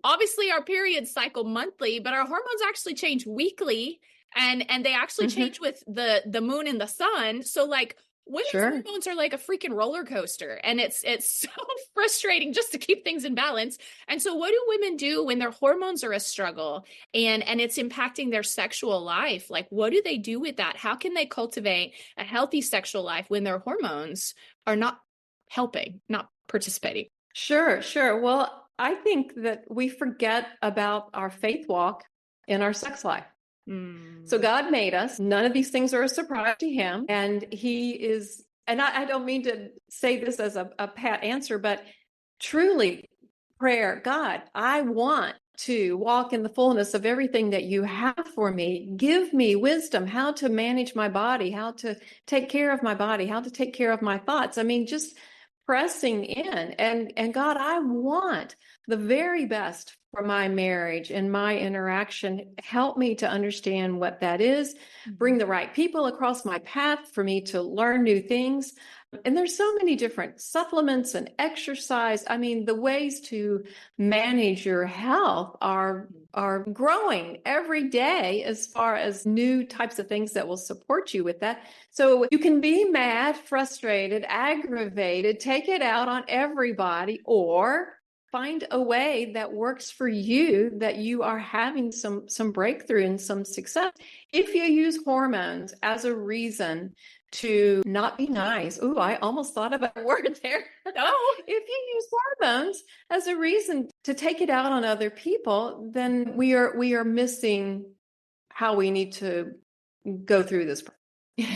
obviously our periods cycle monthly, but our hormones actually change weekly and they actually change with the moon and the sun. So like women's hormones are like a freaking roller coaster and it's so frustrating just to keep things in balance. And so what do women do when their hormones are a struggle and it's impacting their sexual life? Like what do they do with that? How can they cultivate a healthy sexual life when their hormones are not helping, not participating? Sure. Well, I think that we forget about our faith walk in our sex life. So God made us. None of these things are a surprise to him. And he is, and I don't mean to say this as a pat answer, but truly prayer, God, I want to walk in the fullness of everything that you have for me. Give me wisdom, how to manage my body, how to take care of my body, how to take care of my thoughts. I mean, just pressing in and God, I want the very best for my marriage and my interaction. Help me to understand what that is. Bring the right people across my path for me to learn new things. And there's so many different supplements and exercise. I mean, the ways to manage your health are growing every day as far as new types of things that will support you with that. So you can be mad, frustrated, aggravated, take it out on everybody, or find a way that works for you, that you are having some breakthrough and some success. If you use hormones as a reason to not be nice. Ooh, I almost thought of a word there. If you use hormones as a reason to take it out on other people, then we are missing how we need to go through this.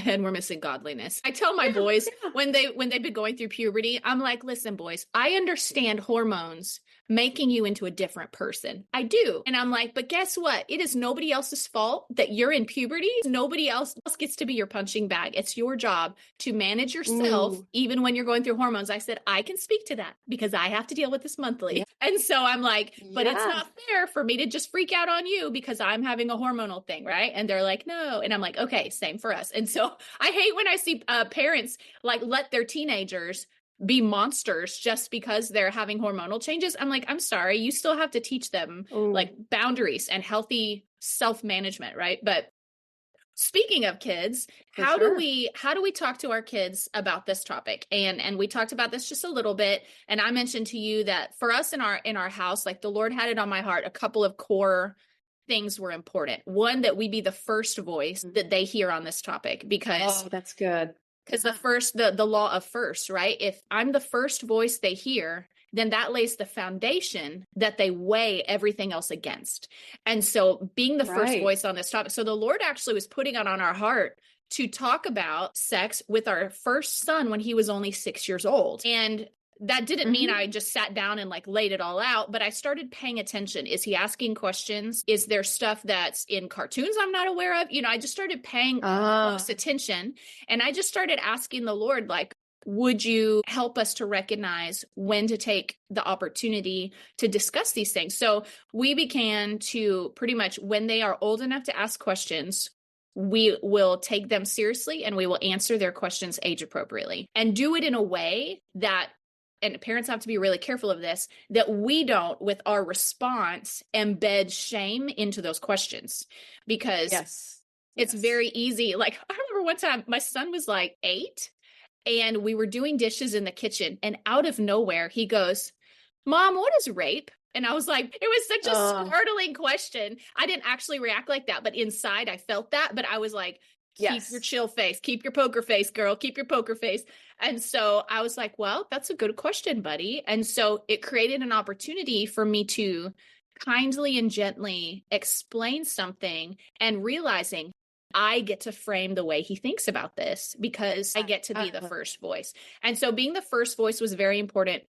And we're missing godliness. I tell my boys when they've been going through puberty, I'm like, listen, boys, I understand hormones making you into a different person. I do. And I'm like, but guess what? It is nobody else's fault that you're in puberty. Nobody else gets to be your punching bag. It's your job to manage yourself, even when you're going through hormones. I said, I can speak to that because I have to deal with this monthly. Yeah. And so I'm like, but it's not fair for me to just freak out on you because I'm having a hormonal thing, right? And they're like, no. And I'm like, okay, same for us. And so I hate when I see parents like let their teenagers be monsters just because they're having hormonal changes. I'm like, I'm sorry, you still have to teach them like boundaries and healthy self-management, right? But speaking of kids, how do we talk to our kids about this topic? And we talked about this just a little bit. And I mentioned to you that for us in our house, like the Lord had it on my heart, a couple of core things were important. One, that we be the first voice that they hear on this topic, because that's good. Because the law of first, right? If I'm the first voice they hear, then that lays the foundation that they weigh everything else against. And so being the first voice on this topic. So the Lord actually was putting it on our heart to talk about sex with our first son when he was only 6 years old. And that didn't mean I just sat down and like laid it all out, but I started paying attention. Is he asking questions? Is there stuff that's in cartoons I'm not aware of? You know, I just started paying close attention, and I just started asking the Lord, like, would you help us to recognize when to take the opportunity to discuss these things? So we began to pretty much, when they are old enough to ask questions, we will take them seriously and we will answer their questions age appropriately and do it in a way that, and parents have to be really careful of this, that we don't, with our response, embed shame into those questions, because it's very easy. Like, I remember one time my son was like 8 and we were doing dishes in the kitchen, and out of nowhere he goes, Mom, what is rape? And I was like, it was such a startling question. I didn't actually react like that, but inside I felt that. But I was like, keep your chill face, keep your poker face, girl, keep your poker face. And so I was like, well, that's a good question, buddy. And so it created an opportunity for me to kindly and gently explain something and realizing I get to frame the way he thinks about this because I get to be the first voice. And so being the first voice was very important.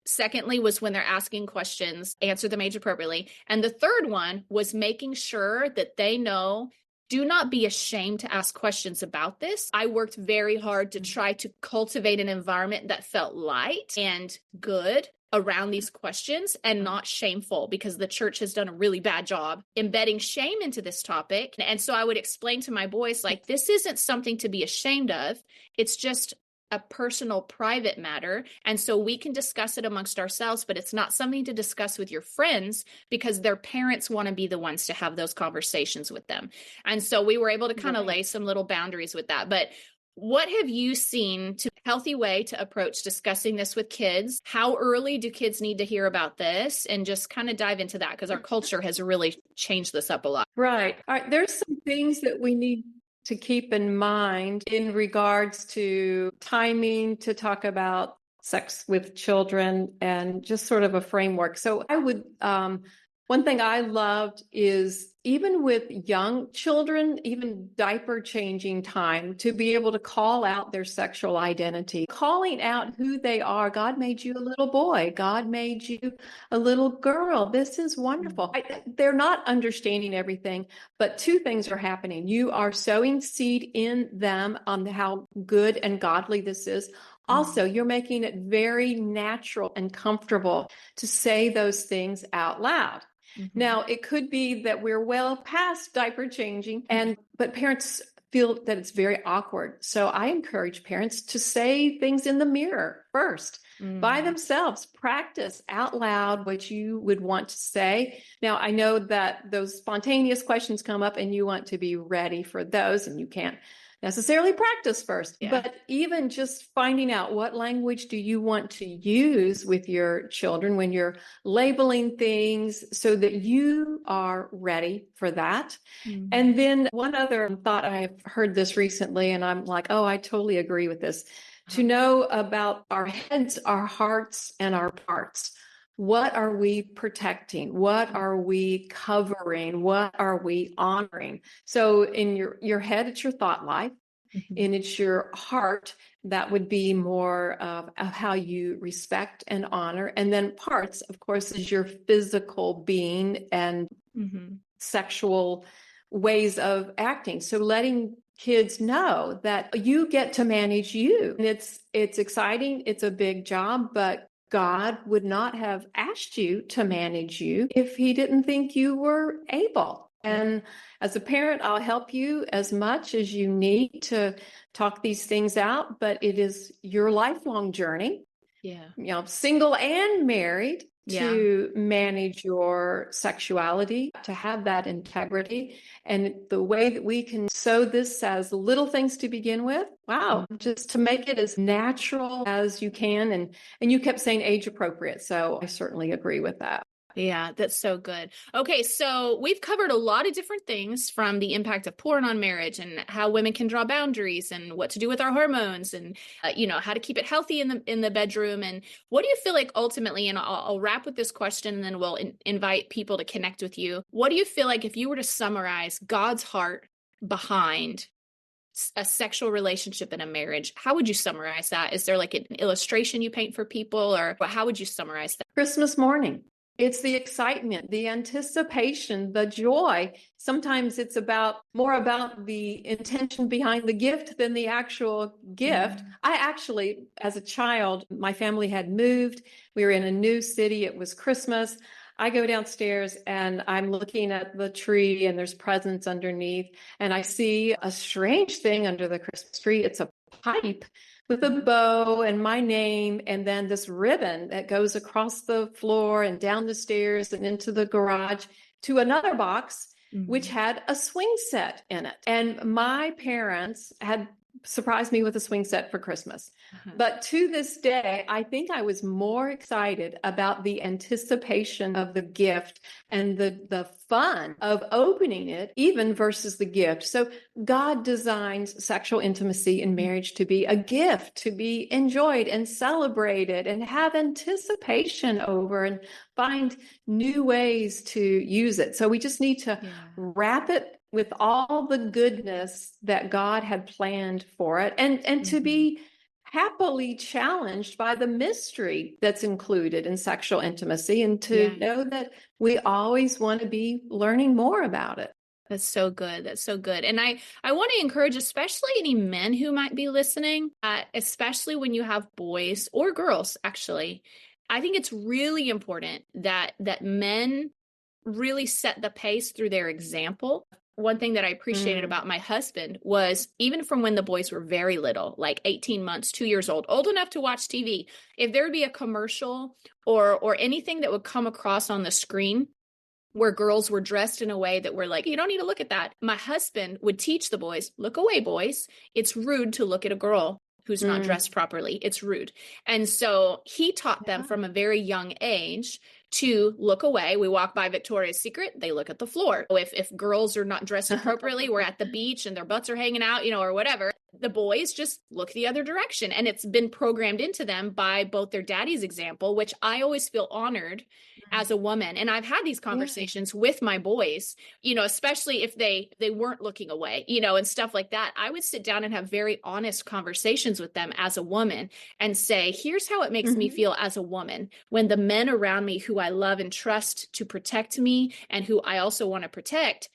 Secondly, was when they're asking questions, answer them age appropriately. And the third one was making sure that they know, do not be ashamed to ask questions about this. I worked very hard to try to cultivate an environment that felt light and good around these questions and not shameful, because the church has done a really bad job embedding shame into this topic. And so I would explain to my boys, like, this isn't something to be ashamed of. It's just a personal, private matter. And so we can discuss it amongst ourselves, but it's not something to discuss with your friends because their parents want to be the ones to have those conversations with them. And so we were able to kind of lay some little boundaries with that. But what have you seen to a healthy way to approach discussing this with kids? How early do kids need to hear about this? And just kind of dive into that, because our culture has really changed this up a lot. Right. All right. There's some things that we need to keep in mind in regards to timing to talk about sex with children and just sort of a framework. So I would, one thing I loved is even with young children, even diaper changing time, to be able to call out their sexual identity, calling out who they are. God made you a little boy. God made you a little girl. This is wonderful. They're not understanding everything, but two things are happening. You are sowing seed in them on how good and godly this is. Also, you're making it very natural and comfortable to say those things out loud. Now, it could be that we're well past diaper changing, but parents feel that it's very awkward. So I encourage parents to say things in the mirror first by themselves. Practice out loud what you would want to say. Now, I know that those spontaneous questions come up and you want to be ready for those, and you can't necessarily practice first, but even just finding out what language do you want to use with your children when you're labeling things so that you are ready for that. And then one other thought, I've heard this recently and I'm like, oh, I totally agree with this, to know about our heads, our hearts, and our parts. What are we protecting? What are we covering? What are we honoring? So in your head, it's your thought life, and it's your heart. That would be more of how you respect and honor. And then parts, of course, is your physical being and sexual ways of acting. So letting kids know that you get to manage you. And it's exciting. It's a big job, but God would not have asked you to manage you if he didn't think you were able. And as a parent, I'll help you as much as you need to talk these things out, but it is your lifelong journey. You know, single and married, to manage your sexuality, to have that integrity. And the way that we can sow this as little things to begin with, just to make it as natural as you can. And you kept saying age appropriate. So I certainly agree with that. Yeah, that's so good. Okay, so we've covered a lot of different things, from the impact of porn on marriage and how women can draw boundaries and what to do with our hormones and, how to keep it healthy in the bedroom. And what do you feel like ultimately, and I'll wrap with this question and then we'll invite people to connect with you. What do you feel like if you were to summarize God's heart behind a sexual relationship in a marriage, how would you summarize that? Is there like an illustration you paint for people, or how would you summarize that? Christmas morning. It's the excitement, the anticipation, the joy. Sometimes it's more about the intention behind the gift than the actual gift. I actually, as a child, my family had moved. We were in a new city. It was Christmas. I go downstairs and I'm looking at the tree and there's presents underneath. And I see a strange thing under the Christmas tree. It's a pipe with a bow and my name, and then this ribbon that goes across the floor and down the stairs and into the garage to another box, which had a swing set in it. And my parents had surprised me with a swing set for Christmas. But to this day, I think I was more excited about the anticipation of the gift and the fun of opening it, even versus the gift. So God designs sexual intimacy in marriage to be a gift, to be enjoyed and celebrated and have anticipation over and find new ways to use it. So we just need to wrap it with all the goodness that God had planned for it, and to be happily challenged by the mystery that's included in sexual intimacy, and to know that we always want to be learning more about it. That's so good. That's so good. And I want to encourage, especially any men who might be listening, especially when you have boys or girls, actually, I think it's really important that men really set the pace through their example. One thing that I appreciated about my husband was, even from when the boys were very little, like 18 months, 2 years old enough to watch TV, if there would be a commercial or anything that would come across on the screen where girls were dressed in a way that were like, you don't need to look at that, my husband would teach the boys, look away, boys. It's rude to look at a girl who's not dressed properly. It's rude. And so he taught them from a very young age to look away. We walk by Victoria's Secret, they look at the floor. If girls are not dressed appropriately, we're at the beach and their butts are hanging out, or whatever, the boys just look the other direction. And it's been programmed into them by both their daddy's example, which I always feel honored as a woman. And I've had these conversations with my boys, especially if they weren't looking away, and stuff like that. I would sit down and have very honest conversations with them as a woman and say, here's how it makes me feel as a woman when the men around me who I love and trust to protect me and who I also want to protect,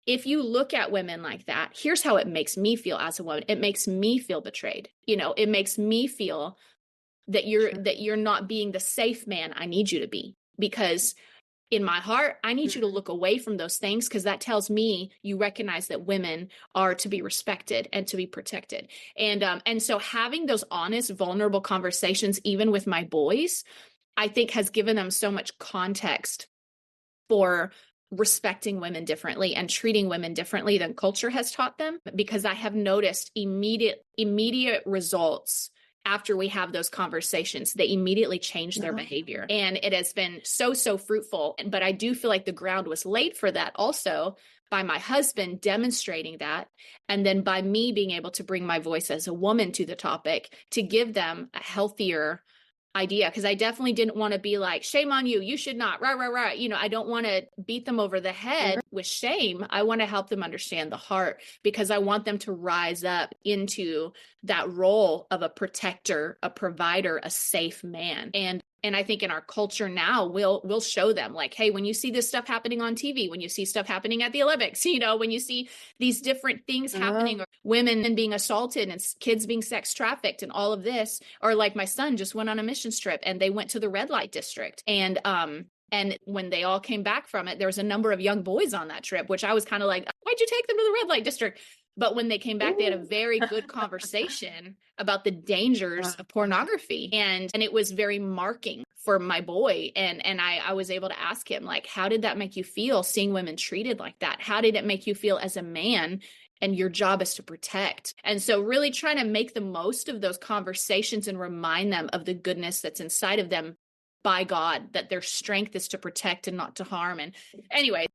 if you look at women like that, here's how it makes me feel as a woman. It makes me feel betrayed. It makes me feel that you're not being the safe man I need you to be, because in my heart, I need you to look away from those things, because that tells me you recognize that women are to be respected and to be protected. And so having those honest, vulnerable conversations, even with my boys, I think has given them so much context for respecting women differently and treating women differently than culture has taught them, because I have noticed immediate results after we have those conversations. They immediately change their behavior, and it has been so fruitful. But I do feel like the ground was laid for that also by my husband demonstrating that, and then by me being able to bring my voice as a woman to the topic to give them a healthier idea, because I definitely didn't want to be like, shame on you, you should not, rah, rah, rah. I don't want to beat them over the head with shame. I want to help them understand the heart, because I want them to rise up into that role of a protector, a provider, a safe man. And I think in our culture now, we'll show them like, hey, when you see this stuff happening on TV, when you see stuff happening at the Olympics, when you see these different things happening, or women being assaulted and kids being sex trafficked and all of this, or like my son just went on a mission trip and they went to the red light district. And when they all came back from it, there was a number of young boys on that trip, which I was kind of like, why'd you take them to the red light district? But when they came back, they had a very good conversation about the dangers of pornography. And it was very marking for my boy. And I was able to ask him, like, how did that make you feel seeing women treated like that? How did it make you feel as a man? And your job is to protect. And so really trying to make the most of those conversations and remind them of the goodness that's inside of them by God, that their strength is to protect and not to harm. And anyway,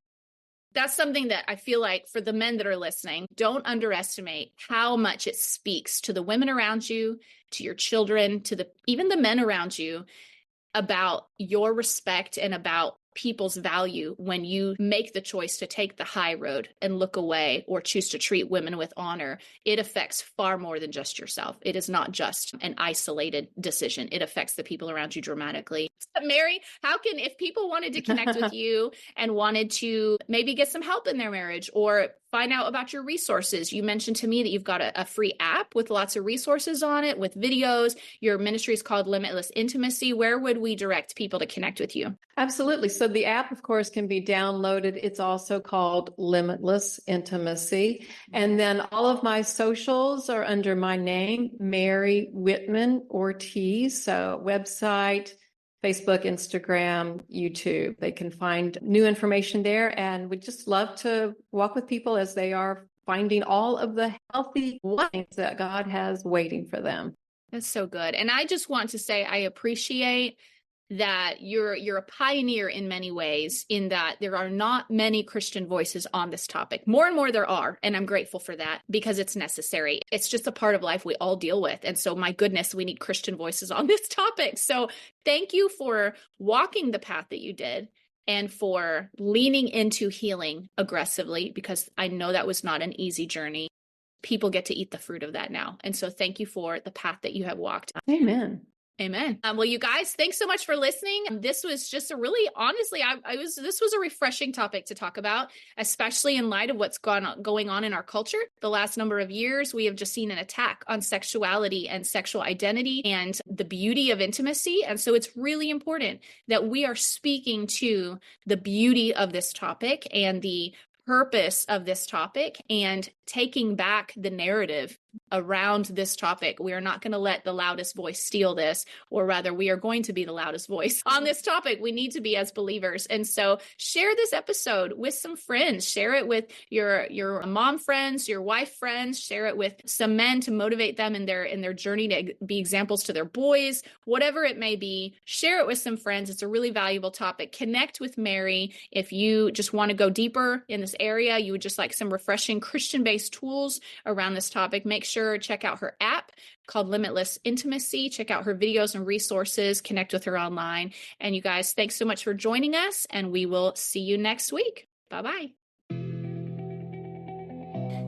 that's something that I feel like for the men that are listening, don't underestimate how much it speaks to the women around you, to your children, to even the men around you, about your respect and about people's value when you make the choice to take the high road and look away or choose to treat women with honor. It affects far more than just yourself. It is not just an isolated decision. It affects the people around you dramatically. Mary, if people wanted to connect with you and wanted to maybe get some help in their marriage or find out about your resources, you mentioned to me that you've got a free app with lots of resources on it, with videos. Your ministry is called Limitless Intimacy. Where would we direct people to connect with you? Absolutely. So the app, of course, can be downloaded. It's also called Limitless Intimacy. And then all of my socials are under my name, Mary Whitman Ortiz. So website, Facebook, Instagram, YouTube. They can find new information there. And we'd just love to walk with people as they are finding all of the healthy blessings that God has waiting for them. That's so good. And I just want to say, I appreciate that you're a pioneer in many ways, in that there are not many Christian voices on this topic. More and more there are, and I'm grateful for that because it's necessary. It's just a part of life we all deal with. And so, my goodness, we need Christian voices on this topic. So thank you for walking the path that you did and for leaning into healing aggressively, because I know that was not an easy journey. People get to eat the fruit of that now. And so thank you for the path that you have walked. Amen. Amen. Well, you guys, thanks so much for listening. This was just a really, honestly, this was a refreshing topic to talk about, especially in light of what's going on in our culture. The last number of years, we have just seen an attack on sexuality and sexual identity and the beauty of intimacy. And so it's really important that we are speaking to the beauty of this topic and the purpose of this topic and taking back the narrative around this topic. We are not going to let the loudest voice steal this, or rather we are going to be the loudest voice on this topic. We need to be as believers. And so share this episode with some friends, share it with your mom friends, your wife friends, share it with some men to motivate them in their journey to be examples to their boys, whatever it may be. Share it with some friends. It's a really valuable topic. Connect with Mary. If you just want to go deeper in this area, you would just like some refreshing Christian-based tools around this topic, make sure check out her app called Limitless Intimacy. Check out her videos and resources. Connect with her online. And you guys, thanks so much for joining us, and we will see you next week. Bye-bye.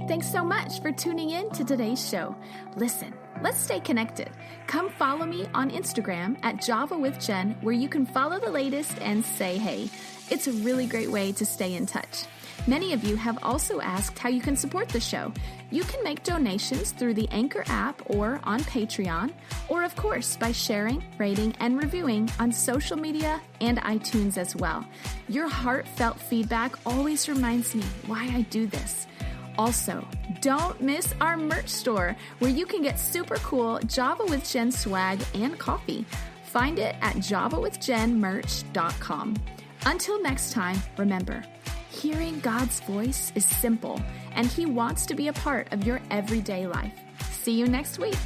Thanks so much for tuning in to today's show. Listen, let's stay connected. Come follow me on Instagram at Java with Jen, where you can follow the latest and say hey. It's a really great way to stay in touch. Many of you have also asked how you can support the show. You can make donations through the Anchor app or on Patreon, or of course by sharing, rating, and reviewing on social media and iTunes as well. Your heartfelt feedback always reminds me why I do this. Also, don't miss our merch store, where you can get super cool Java with Jen swag and coffee. Find it at javawithjenmerch.com. Until next time, remember, hearing God's voice is simple, and He wants to be a part of your everyday life. See you next week.